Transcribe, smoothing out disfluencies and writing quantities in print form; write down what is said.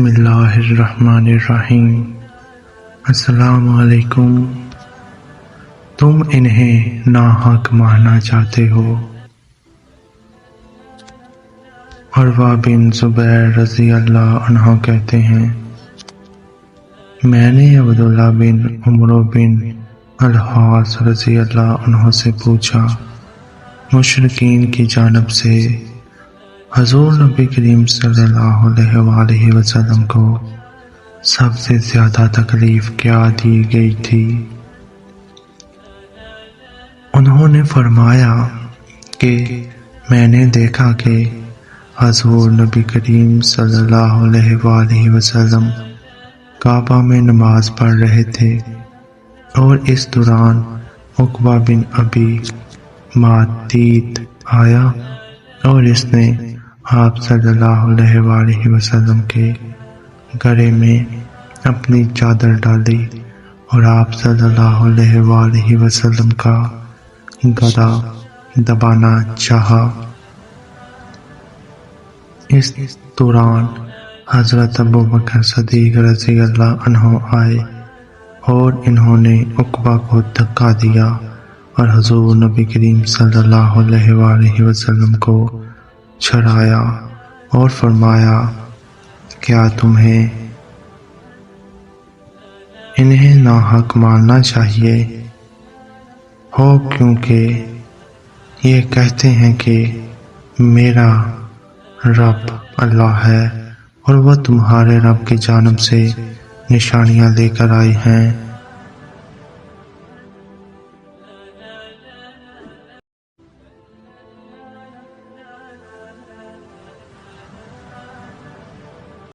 بسم اللہ الرحمن الرحیم۔ السلام علیکم۔ تم انہیں ناحق مارنا چاہتے ہو۔ عروہ بن زبیر رضی اللہ عنہ کہتے ہیں، میں نے عبداللہ بن عمرو بن الحارث رضی اللہ عنہ سے پوچھا، مشرکین کی جانب سے حضور نبی کریم صلی اللہ علیہ وآلہ وسلم کو سب سے زیادہ تکلیف کیا دی گئی تھی؟ انہوں نے فرمایا کہ میں نے دیکھا کہ حضور نبی کریم صلی اللہ علیہ وآلہ وسلم کعبہ میں نماز پڑھ رہے تھے، اور اس دوران عقبہ بن ابی معیط آیا اور اس نے آپ صلی اللہ علیہ وآلہ وسلم کے گلے میں اپنی چادر ڈالی اور آپ صلی اللہ علیہ وآلہ وسلم کا گلا دبانا چاہا۔ اس دوران حضرت ابوبکر صدیق رضی اللہ عنہ آئے اور انہوں نے عقبہ کو دھکا دیا اور حضور نبی کریم صلی اللہ علیہ وآلہ وسلم کو چھڑایا اور فرمایا، کیا تمہیں انہیں ناحق مارنا چاہیے ہو، کیونکہ یہ کہتے ہیں کہ میرا رب اللہ ہے اور وہ تمہارے رب کی جانب سے نشانیاں لے کر آئے ہیں